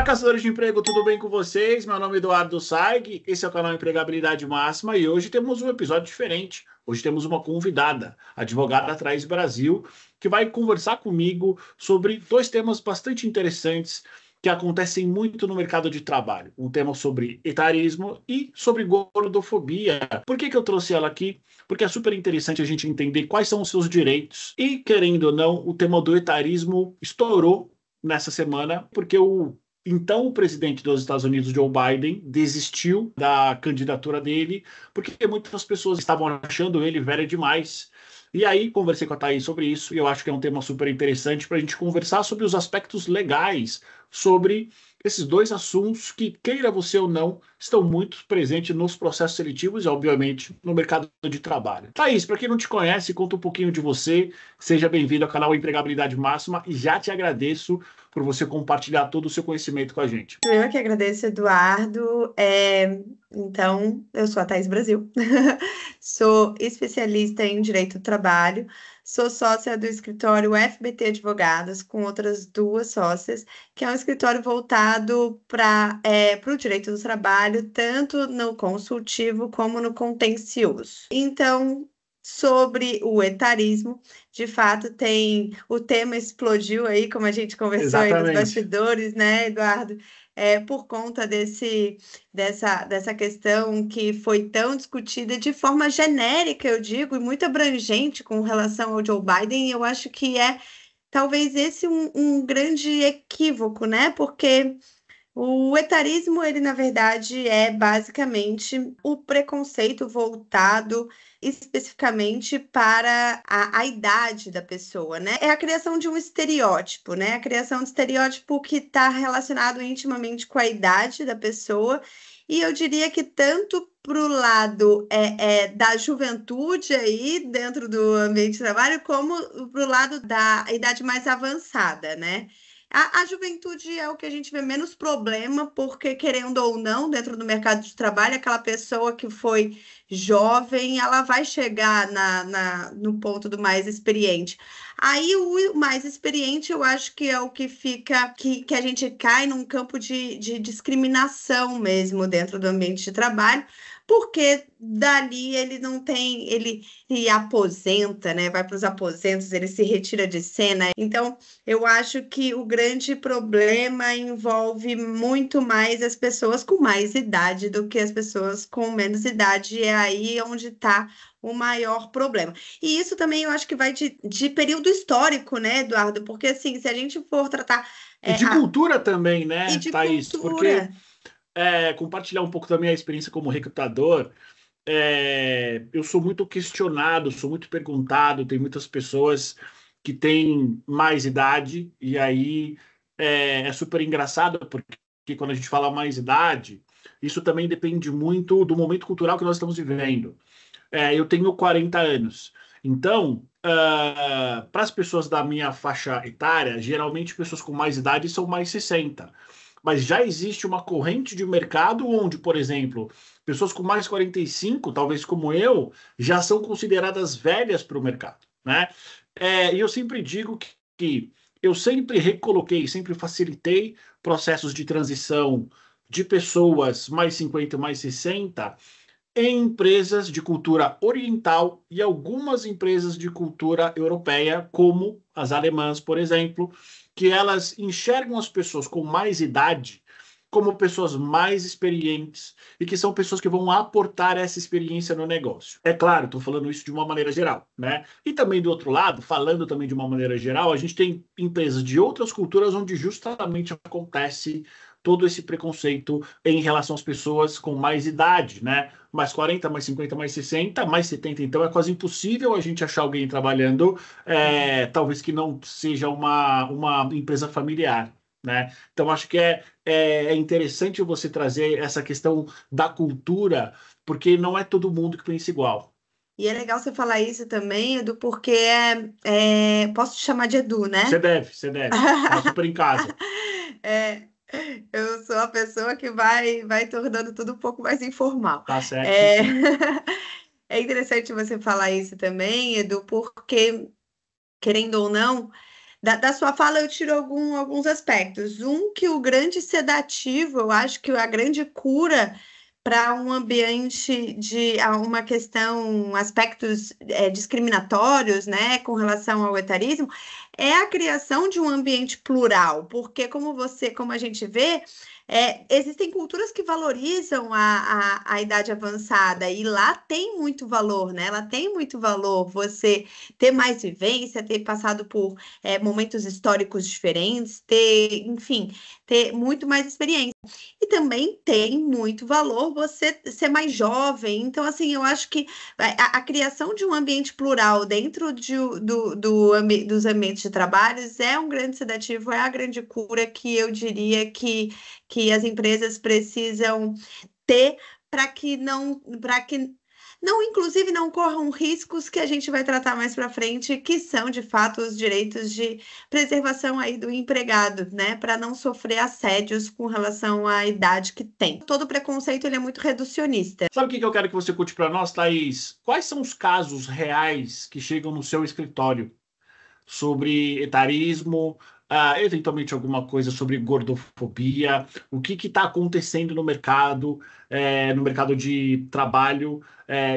Caçadores de Emprego, tudo bem com vocês? Meu nome é Eduardo Saig, esse é o canal Empregabilidade Máxima e hoje temos um episódio diferente. Hoje temos uma convidada, a advogada Thaís Brasil, que vai conversar comigo sobre dois temas bastante interessantes que acontecem muito no mercado de trabalho. Um tema sobre etarismo e sobre gordofobia. Por que eu trouxe ela aqui? Porque é super interessante a gente entender quais são os seus direitos. E, querendo ou não, o tema do etarismo estourou nessa semana, porque o presidente dos Estados Unidos, Joe Biden, desistiu da candidatura dele, porque muitas pessoas estavam achando ele velho demais. E aí, conversei com a Thaís sobre isso, e eu acho que é um tema super interessante para a gente conversar sobre os aspectos legais, sobre esses dois assuntos que, queira você ou não, estão muito presentes nos processos seletivos e, obviamente, no mercado de trabalho. Thaís, para quem não te conhece, conta um pouquinho de você. Seja bem-vindo ao canal Empregabilidade Máxima e já te agradeço por você compartilhar todo o seu conhecimento com a gente. Eu que agradeço, Eduardo. Então, eu sou a Thaís Brasil, sou especialista em Direito do Trabalho, sou sócia do escritório FBT Advogados, com outras duas sócias, que é um escritório voltado para o direito do trabalho, tanto no consultivo como no contencioso. Então, sobre o etarismo, de fato, o tema explodiu aí, como a gente conversou aí nos Exatamente. bastidores, né, Eduardo? Por conta dessa questão que foi tão discutida de forma genérica, eu digo, e muito abrangente com relação ao Joe Biden, e eu acho que talvez esse um grande equívoco, né? Porque o etarismo, ele, na verdade, é basicamente o preconceito voltado especificamente para a idade da pessoa, né? É a criação de um estereótipo, né? A criação de estereótipo que está relacionado intimamente com a idade da pessoa. E eu diria que tanto para o lado da juventude aí dentro do ambiente de trabalho, como para o lado da idade mais avançada, né? A juventude é o que a gente vê menos problema, porque, querendo ou não, dentro do mercado de trabalho, aquela pessoa que foi jovem, ela vai chegar no ponto do mais experiente. Aí, o mais experiente, eu acho que é o que fica, que a gente cai num campo de discriminação mesmo dentro do ambiente de trabalho, porque dali ele não tem, ele se aposenta, né? Vai para os aposentos, ele se retira de cena. Então, eu acho que o grande problema envolve muito mais as pessoas com mais idade do que as pessoas com menos idade. É aí onde está o maior problema. E isso também eu acho que vai de período histórico, né, Eduardo? Porque, assim, se a gente for tratar E de cultura também, e né, de Thaís? Porque cultura. compartilhar um pouco da minha experiência como recrutador, eu sou muito questionado, sou muito perguntado, tem muitas pessoas que têm mais idade, e aí é super engraçado, porque quando a gente fala mais idade, isso também depende muito do momento cultural que nós estamos vivendo. Eu tenho 40 anos. Então, para as pessoas da minha faixa etária, geralmente pessoas com mais idade são mais 60. Mas já existe uma corrente de mercado onde, por exemplo, pessoas com mais 45, talvez como eu, já são consideradas velhas para o mercado, né? E eu sempre digo que eu sempre recoloquei, sempre facilitei processos de transição de pessoas mais 50, mais 60 em empresas de cultura oriental e algumas empresas de cultura europeia, como as alemãs, por exemplo, que elas enxergam as pessoas com mais idade como pessoas mais experientes e que são pessoas que vão aportar essa experiência no negócio. É claro, estou falando isso de uma maneira geral, né? E também do outro lado, falando também de uma maneira geral, a gente tem empresas de outras culturas onde justamente acontece todo esse preconceito em relação às pessoas com mais idade, né? Mais 40, mais 50, mais 60, mais 70. Então é quase impossível a gente achar alguém trabalhando, talvez que não seja uma empresa familiar, né? Então acho que é interessante você trazer essa questão da cultura, porque não é todo mundo que pensa igual. E é legal você falar isso também, Edu, porque posso te chamar de Edu, Você né? deve, você deve. Tá super em casa. É, eu sou a pessoa que vai tornando tudo um pouco mais informal. Tá É, certíssimo. é interessante você falar isso também, Edu, porque, querendo ou não, Da sua fala eu tiro alguns aspectos. Um, que o grande sedativo, eu acho que a grande cura para um ambiente de uma questão, aspectos discriminatórios, né, com relação ao etarismo, é a criação de um ambiente plural, porque como a gente vê, existem culturas que valorizam a idade avançada, e lá tem muito valor, né? Ela tem muito valor você ter mais vivência, ter passado por momentos históricos diferentes, enfim, ter muito mais experiência. E também tem muito valor você ser mais jovem. Então, assim, eu acho que a criação de um ambiente plural dentro dos ambientes de trabalhos é um grande sedativo, é a grande cura que eu diria que as empresas precisam ter para que não, inclusive, não corram riscos que a gente vai tratar mais para frente, que são, de fato, os direitos de preservação aí do empregado, né? Para não sofrer assédios com relação à idade que tem. Todo preconceito, ele é muito reducionista. Sabe o que eu quero que você conte para nós, Thaís? Quais são os casos reais que chegam no seu escritório sobre etarismo, eventualmente alguma coisa sobre gordofobia, o que está acontecendo no mercado de trabalho,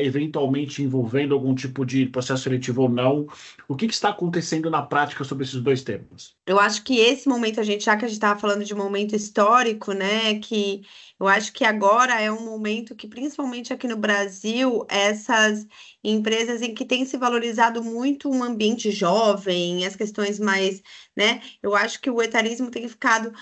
eventualmente envolvendo algum tipo de processo seletivo ou não, o que está acontecendo na prática sobre esses dois temas? Eu acho que esse momento, já que a gente estava falando de momento histórico, né, que eu acho que agora é um momento que, principalmente aqui no Brasil, essas empresas em que tem se valorizado muito um ambiente jovem, as questões mais, né, eu acho que o etarismo tem ficado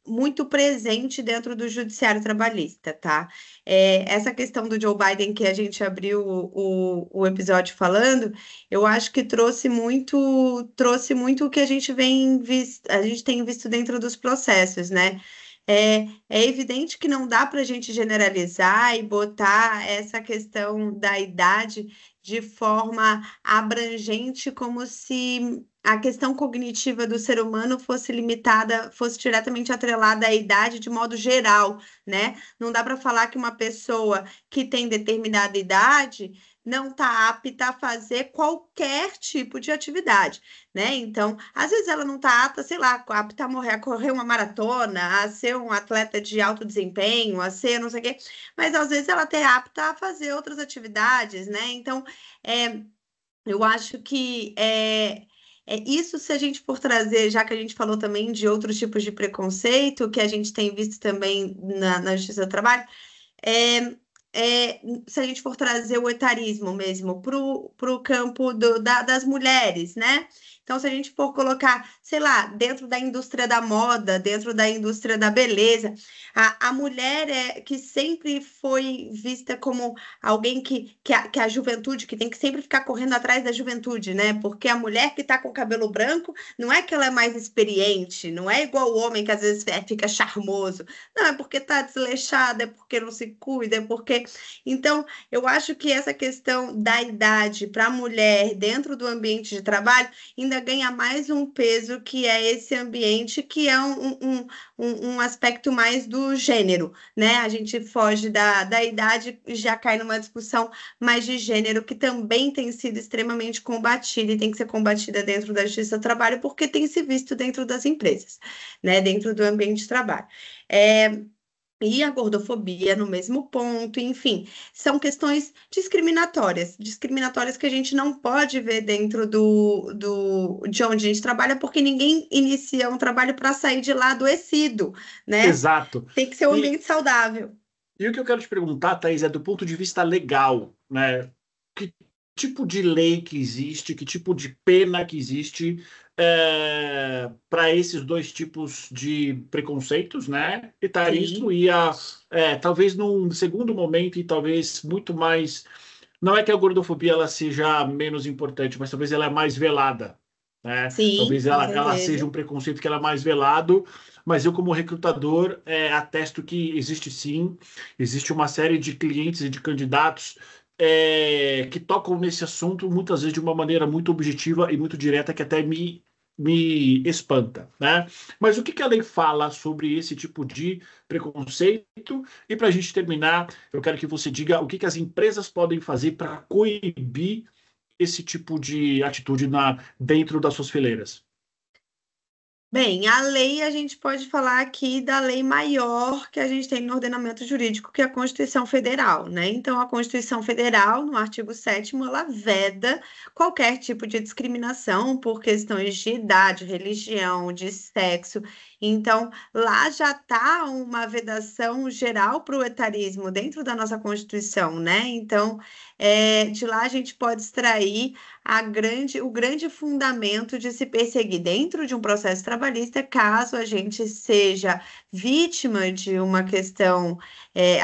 muito presente dentro do judiciário trabalhista, tá? Essa questão do Joe Biden que a gente abriu o episódio falando, eu acho que trouxe muito o que a gente tem visto dentro dos processos, né? É evidente que não dá para a gente generalizar e botar essa questão da idade de forma abrangente, como se a questão cognitiva do ser humano fosse limitada, fosse diretamente atrelada à idade de modo geral, né? Não dá para falar que uma pessoa que tem determinada idade não está apta a fazer qualquer tipo de atividade, né? Então, às vezes ela não está apta, sei lá, apta a correr uma maratona, a ser um atleta de alto desempenho, a ser não sei o quê, mas às vezes ela está apta a fazer outras atividades, né? Então, é, eu acho que isso, se a gente for trazer, já que a gente falou também de outros tipos de preconceito, que a gente tem visto também na Justiça do Trabalho, é, se a gente for trazer o etarismo mesmo para o campo das mulheres, né? Então, se a gente for colocar, sei lá, dentro da indústria da moda, dentro da indústria da beleza, a mulher que sempre foi vista como alguém que a juventude, que tem que sempre ficar correndo atrás da juventude, né? Porque a mulher que está com o cabelo branco, não é que ela é mais experiente, não é igual o homem que às vezes fica charmoso. Não, é porque está desleixada, é porque não se cuida, é porque. Então, eu acho que essa questão da idade para a mulher dentro do ambiente de trabalho ainda ganha mais um peso, que é esse ambiente, que é um aspecto mais do gênero, né? A gente foge da idade e já cai numa discussão mais de gênero, que também tem sido extremamente combatida e tem que ser combatida dentro da Justiça do Trabalho, porque tem se visto dentro das empresas, né? Dentro do ambiente de trabalho. E a gordofobia no mesmo ponto, enfim, são questões discriminatórias que a gente não pode ver dentro de onde a gente trabalha, porque ninguém inicia um trabalho para sair de lá adoecido, né? Exato. Tem que ser um E, ambiente saudável. e o que eu quero te perguntar, Thaís, é do ponto de vista legal, né? Que tipo de lei que existe, que tipo de pena que existe para esses dois tipos de preconceitos, né? Etarismo Sim, e talvez num segundo momento, e talvez muito mais. Não é que a gordofobia ela seja menos importante, mas talvez ela é mais velada, né? sim, Talvez com ela seja certeza. um preconceito que ela é mais velado, mas eu, como recrutador, atesto que existe sim, existe uma série de clientes e de candidatos que tocam nesse assunto muitas vezes de uma maneira muito objetiva e muito direta, que até me espanta, né? Mas o que a lei fala sobre esse tipo de preconceito? E para a gente terminar, eu quero que você diga o que as empresas podem fazer para coibir esse tipo de atitude dentro das suas fileiras? Bem, a lei, a gente pode falar aqui da lei maior que a gente tem no ordenamento jurídico, que é a Constituição Federal, né? Então, a Constituição Federal, no artigo 7º, ela veda qualquer tipo de discriminação por questões de idade, religião, de sexo. Então, lá já está uma vedação geral para o etarismo dentro da nossa Constituição, né? Então, de lá a gente pode extrair o grande fundamento de se perseguir dentro de um processo trabalhista, caso a gente seja vítima de uma questão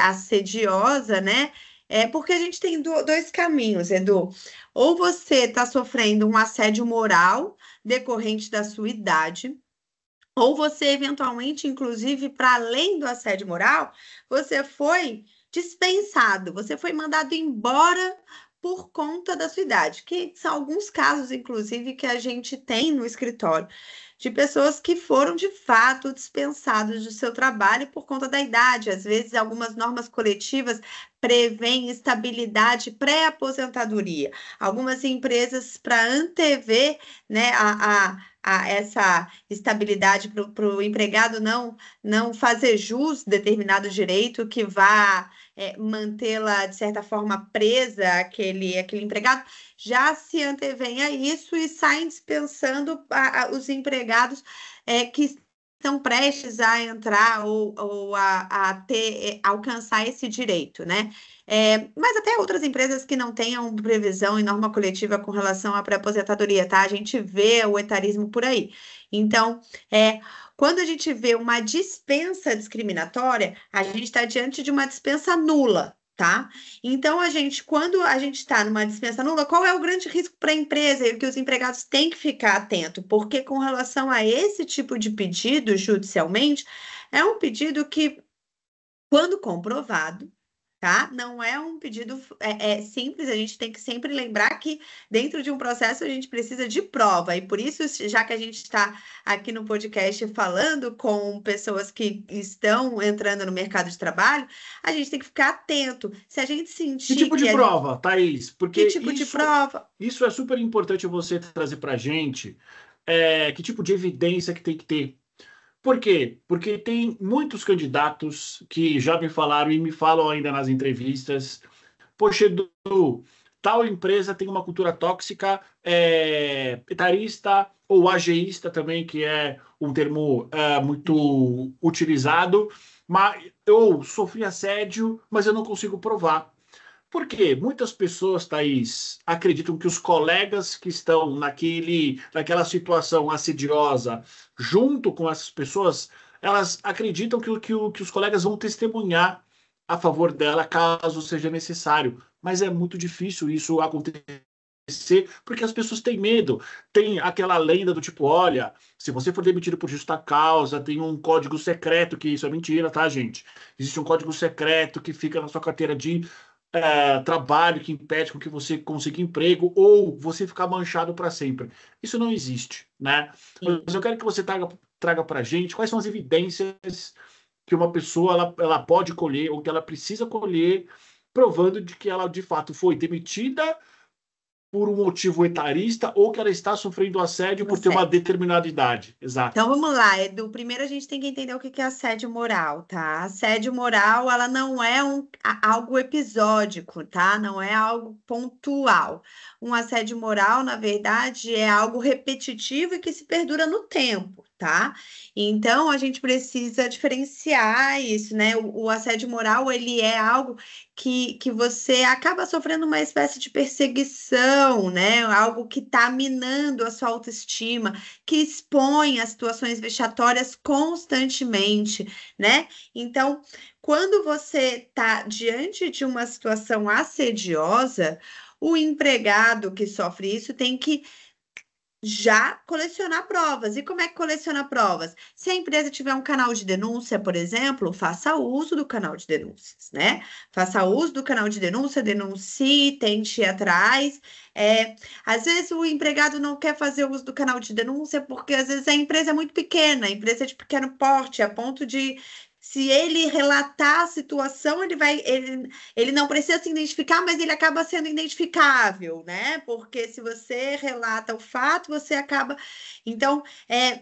assediosa, né? Porque a gente tem dois caminhos, Edu. Ou você está sofrendo um assédio moral decorrente da sua idade, ou você, eventualmente, inclusive, para além do assédio moral, você foi dispensado, você foi mandado embora por conta da sua idade, que são alguns casos, inclusive, que a gente tem no escritório, de pessoas que foram, de fato, dispensadas do seu trabalho por conta da idade. Às vezes, algumas normas coletivas prevêem estabilidade pré-aposentadoria. Algumas empresas, para antever, né, a essa estabilidade para o empregado não fazer jus determinado direito que vá mantê-la, de certa forma, presa aquele empregado, já se antevém a isso e saem dispensando os empregados que estão prestes a entrar ou a alcançar esse direito, né? Mas até outras empresas que não tenham previsão em norma coletiva com relação à pré-aposentadoria, tá? A gente vê o etarismo por aí. Então, quando a gente vê uma dispensa discriminatória, a gente está diante de uma dispensa nula, tá? Então, quando a gente está numa dispensa nula, qual é o grande risco para a empresa e que os empregados têm que ficar atento? Porque com relação a esse tipo de pedido judicialmente, é um pedido que, quando comprovado, tá? Não é um pedido simples, a gente tem que sempre lembrar que dentro de um processo a gente precisa de prova, e por isso, já que a gente está aqui no podcast falando com pessoas que estão entrando no mercado de trabalho, a gente tem que ficar atento. Se a gente Que sentir tipo de que prova, Thaís? que Porque tipo de prova? isso é super importante você trazer para a gente. Que tipo de evidência que tem que ter? Por quê? Porque tem muitos candidatos que já me falaram e me falam ainda nas entrevistas. Poxa, Edu, tal empresa tem uma cultura tóxica, etarista ou ageísta também, que é um termo muito utilizado, mas eu sofri assédio, mas eu não consigo provar. Por quê? Muitas pessoas, Thaís, acreditam que os colegas que estão naquela situação assediosa, junto com essas pessoas, elas acreditam que os colegas vão testemunhar a favor dela caso seja necessário. Mas é muito difícil isso acontecer, porque as pessoas têm medo. Tem aquela lenda do tipo, olha, se você for demitido por justa causa, tem um código secreto, que isso é mentira, tá, gente? Existe um código secreto que fica na sua carteira de trabalho que impede com que você consiga emprego ou você ficar manchado para sempre. Isso não existe, né? Mas eu quero que você traga para a gente quais são as evidências que uma pessoa ela pode colher ou que ela precisa colher, provando de que ela de fato foi demitida por um motivo etarista ou que ela está sofrendo assédio por ter uma determinada idade. Exato. Então vamos lá, Edu. Primeiro a gente tem que entender o que é assédio moral, tá? Assédio moral, ela não é algo episódico, tá? Não é algo pontual. Um assédio moral, na verdade, é algo repetitivo e que se perdura no tempo, tá? Então a gente precisa diferenciar isso, né? O assédio moral, ele é algo que você acaba sofrendo uma espécie de perseguição, né? Algo que está minando a sua autoestima, que expõe a situações vexatórias constantemente, né? Então, quando você está diante de uma situação assediosa, o empregado que sofre isso tem que já colecionar provas. E como é que coleciona provas? Se a empresa tiver um canal de denúncia, por exemplo, faça uso do canal de denúncias, né? Faça uso do canal de denúncia, denuncie, tente ir atrás. Às vezes o empregado não quer fazer uso do canal de denúncia porque às vezes a empresa é muito pequena, a empresa é de pequeno porte, a ponto de se ele relatar a situação, ele não precisa se identificar, mas ele acaba sendo identificável, né? Porque se você relata o fato, você acaba. Então,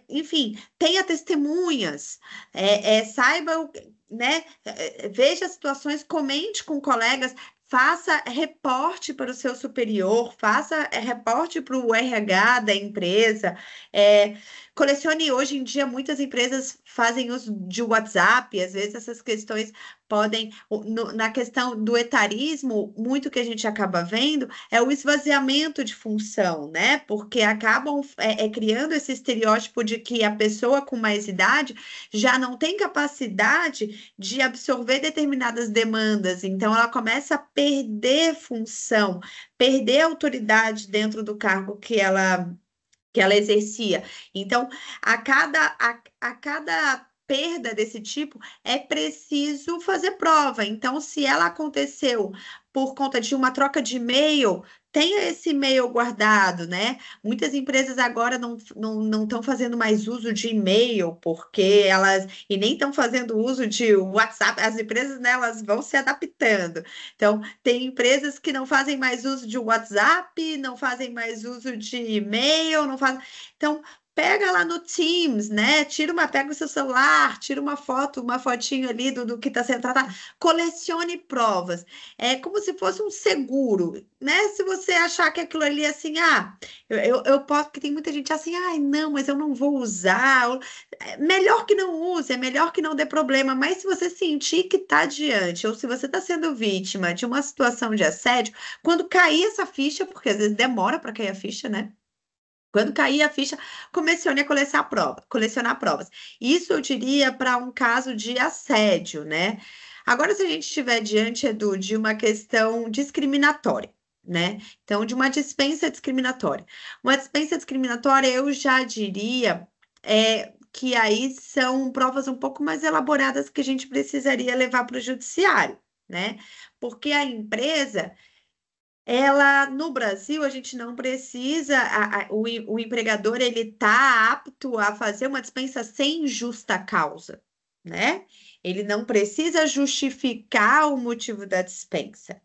enfim, tenha testemunhas, saiba, né? Veja situações, comente com colegas. Faça reporte para o seu superior, faça reporte para o RH da empresa. É, colecione, hoje em dia, muitas empresas fazem uso de WhatsApp, às vezes essas questões podem, na questão do etarismo, muito que a gente acaba vendo é o esvaziamento de função, né? Porque acabam criando esse estereótipo de que a pessoa com mais idade já não tem capacidade de absorver determinadas demandas, então ela começa a perder função, perder autoridade dentro do cargo que ela exercia. Então, a cada perda desse tipo, é preciso fazer prova. Então, se ela aconteceu por conta de uma troca de e-mail, tenha esse e-mail guardado, né? Muitas empresas agora não estão fazendo mais uso de e-mail, porque elas, e nem estão fazendo uso de WhatsApp, as empresas, né, elas vão se adaptando. Então, tem empresas que não fazem mais uso de WhatsApp, não fazem mais uso de e-mail, não fazem. Então, pega lá no Teams, né? Pega o seu celular, tira uma foto, uma fotinho ali do que está sendo tratado. Colecione provas. É como se fosse um seguro, né? Se você achar que aquilo ali é assim, eu posso, porque tem muita gente assim, ai, não, mas eu não vou usar. Melhor que não use, é melhor que não dê problema, mas se você sentir que está diante, ou se você está sendo vítima de uma situação de assédio, quando cair essa ficha, porque às vezes demora para cair a ficha, né? Quando cair a ficha, comecione a colecionar provas. Isso eu diria para um caso de assédio, né? Agora, se a gente estiver diante, Edu, de uma questão discriminatória, né? Então, de uma dispensa discriminatória. Uma dispensa discriminatória, eu já diria, que aí são provas um pouco mais elaboradas que a gente precisaria levar para o judiciário, né? Porque a empresa. Ela, no Brasil, a gente não precisa, o empregador, ele está apto a fazer uma dispensa sem justa causa, né? Ele não precisa justificar o motivo da dispensa,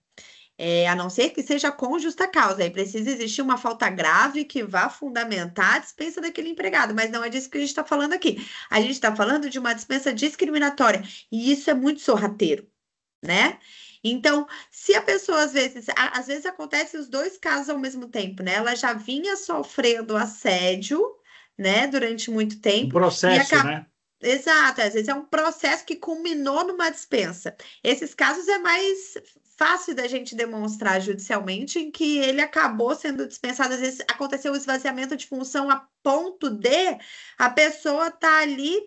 a não ser que seja com justa causa. Aí precisa existir uma falta grave que vá fundamentar a dispensa daquele empregado, mas não é disso que a gente está falando aqui. A gente está falando de uma dispensa discriminatória, e isso é muito sorrateiro, né? Então, se a pessoa às vezes acontece os dois casos ao mesmo tempo, né? Ela já vinha sofrendo assédio, né, durante muito Um tempo e processo, acaba. né? Exato, às vezes é um processo que culminou numa dispensa. Esses casos é mais fácil da gente demonstrar judicialmente em que ele acabou sendo dispensado, às vezes aconteceu o esvaziamento de função a ponto de a pessoa estar ali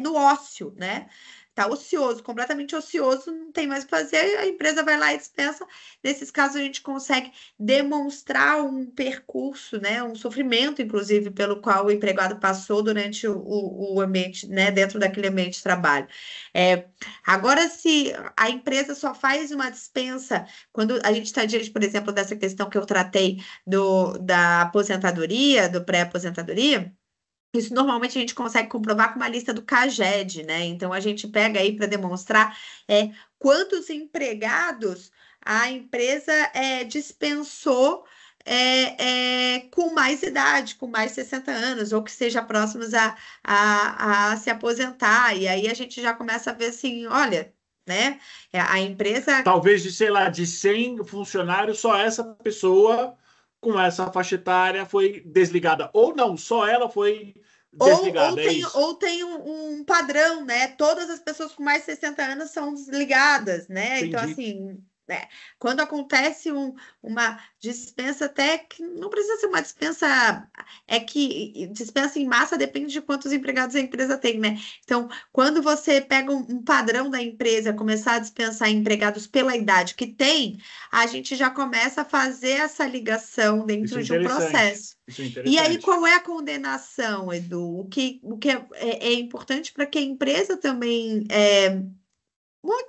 no ócio, né? Tá ocioso, completamente ocioso, não tem mais o que fazer, a empresa vai lá e dispensa. Nesses casos, a gente consegue demonstrar um percurso, né? Um sofrimento, inclusive, pelo qual o empregado passou durante o ambiente, né? Dentro daquele ambiente de trabalho. Agora, se a empresa só faz uma dispensa, quando a gente está diante, por exemplo, dessa questão que eu tratei da aposentadoria, do pré-aposentadoria. Isso normalmente a gente consegue comprovar com uma lista do CAGED, né? Então a gente pega aí para demonstrar quantos empregados a empresa dispensou com mais idade, com mais de 60 anos, ou que seja próximos a se aposentar. E aí a gente já começa a ver assim, olha, né? A empresa. Talvez de, sei lá, de 100 funcionários, só essa pessoa com essa faixa etária foi desligada. Ou não, só ela foi Ou desligada, é tem, isso? ou tem um padrão, né? Todas as pessoas com mais de 60 anos são desligadas, né? Então, Entendi. assim, quando acontece uma dispensa, até que não precisa ser uma dispensa, é que dispensa em massa depende de quantos empregados a empresa tem, né? Então, quando você pega um padrão da empresa, começar a dispensar empregados pela idade que tem, a gente já começa a fazer essa ligação Isso é dentro de um interessante. processo. Isso é E aí, interessante. qual é a condenação, Edu? O que é importante para que a empresa também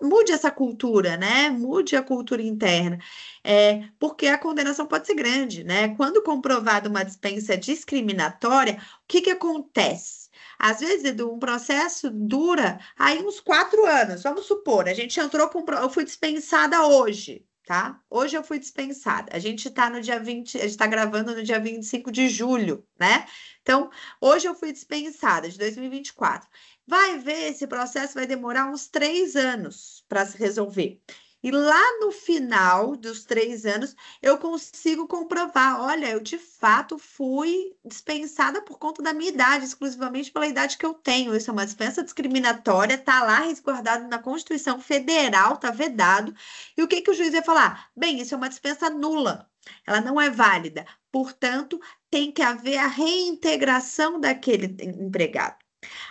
mude essa cultura, né? Mude a cultura interna. Porque a condenação pode ser grande, né? Quando comprovada uma dispensa discriminatória, o que que acontece? Às vezes, Edu, um processo dura aí uns 4 anos. Vamos supor, a gente entrou eu fui dispensada hoje, tá? Hoje eu fui dispensada. A gente está no dia 20, a gente está gravando no dia 25 de julho, né? Então, hoje eu fui dispensada, de 2024. Vai ver, esse processo vai demorar uns 3 anos para se resolver. E lá no final dos 3 anos, eu consigo comprovar, olha, eu de fato fui dispensada por conta da minha idade, exclusivamente pela idade que eu tenho. Isso é uma dispensa discriminatória, está lá resguardado na Constituição Federal, está vedado. E o que que o juiz vai falar? Bem, isso é uma dispensa nula, ela não é válida. Portanto, tem que haver a reintegração daquele empregado.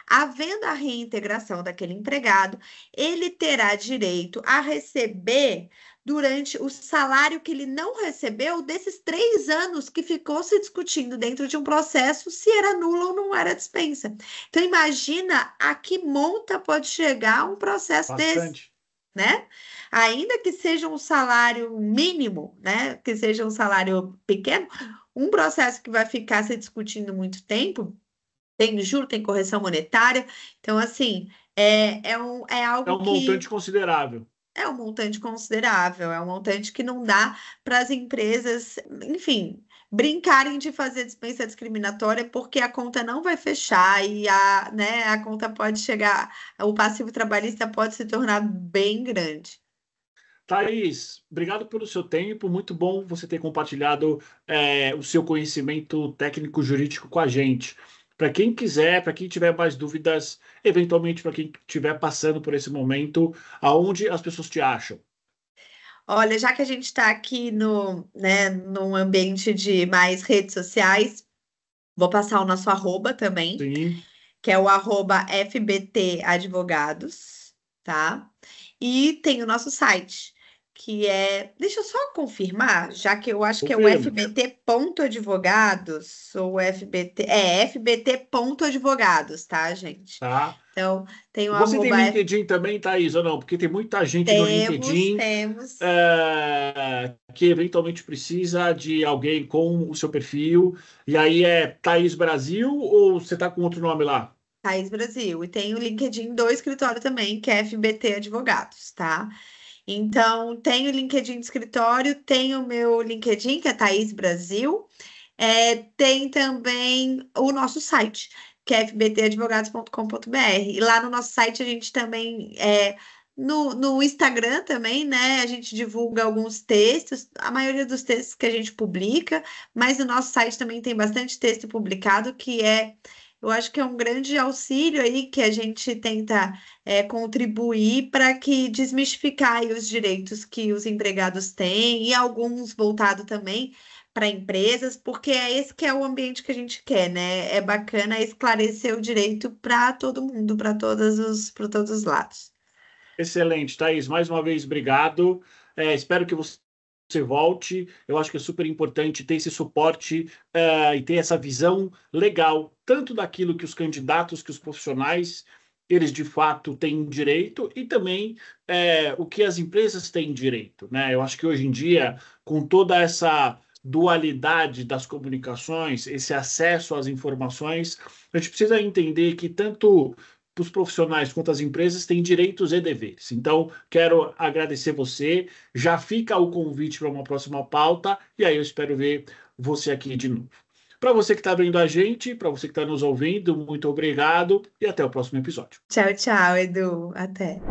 Havendo a reintegração daquele empregado, ele terá direito a receber durante o salário que ele não recebeu desses 3 anos que ficou se discutindo dentro de um processo se era nula ou não era dispensa. Então, imagina a que monta pode chegar um processo desse, né? Ainda que seja um salário mínimo, né? Que seja um salário pequeno, um processo que vai ficar se discutindo muito tempo. Tem juro, tem correção monetária. Então, assim, é É algo um montante que considerável. é um montante considerável, é um montante que não dá para as empresas, enfim, brincarem de fazer dispensa discriminatória, porque a conta não vai fechar e né, a conta pode chegar, o passivo trabalhista pode se tornar bem grande. Thaís, obrigado pelo seu tempo. Muito bom você ter compartilhado o seu conhecimento técnico-jurídico com a gente. Para quem quiser, para quem tiver mais dúvidas, eventualmente para quem estiver passando por esse momento, aonde as pessoas te acham? Olha, já que a gente está aqui né, num ambiente de mais redes sociais, vou passar o nosso arroba também, Sim. que é o arroba FBT Advogados, tá? E tem o nosso site, que é. Deixa eu só confirmar, já que eu acho que é o Confirma. fbt.advogados, ou FBT. É, fbt.advogados, tá, gente? Tá? Então, tem o Você tem arroba LinkedIn também, Thaís, ou não? Porque tem muita gente no LinkedIn temos. que eventualmente precisa de alguém com o seu perfil. E aí é Thaís Brasil ou você está com outro nome lá? Thaís Brasil. E tem o LinkedIn do escritório também, que é FBT Advogados, tá? Então, tem o LinkedIn do escritório, tem o meu LinkedIn, que é Thaís Brasil. Tem também o nosso site, que é fbtadvogados.com.br. E lá no nosso site a gente também, no Instagram também, né? A gente divulga alguns textos, a maioria dos textos que a gente publica, mas no nosso site também tem bastante texto publicado, eu acho que é um grande auxílio aí que a gente tenta contribuir para que desmistificar aí os direitos que os empregados têm e alguns voltado também para empresas, porque é esse que é o ambiente que a gente quer, né? É bacana esclarecer o direito para todo mundo, para todos os lados. Excelente, Thaís. Mais uma vez, obrigado. Espero que você volte. Eu acho que é super importante ter esse suporte e ter essa visão legal, tanto daquilo que os candidatos, que os profissionais, eles de fato têm direito, e também o que as empresas têm direito, né? Eu acho que hoje em dia, com toda essa dualidade das comunicações, esse acesso às informações, a gente precisa entender que tanto os profissionais quanto as empresas têm direitos e deveres. Então, quero agradecer você. Já fica o convite para uma próxima pauta, e aí eu espero ver você aqui de novo. Para você que está vendo a gente, para você que está nos ouvindo, muito obrigado e até o próximo episódio. Tchau, tchau, Edu. Até.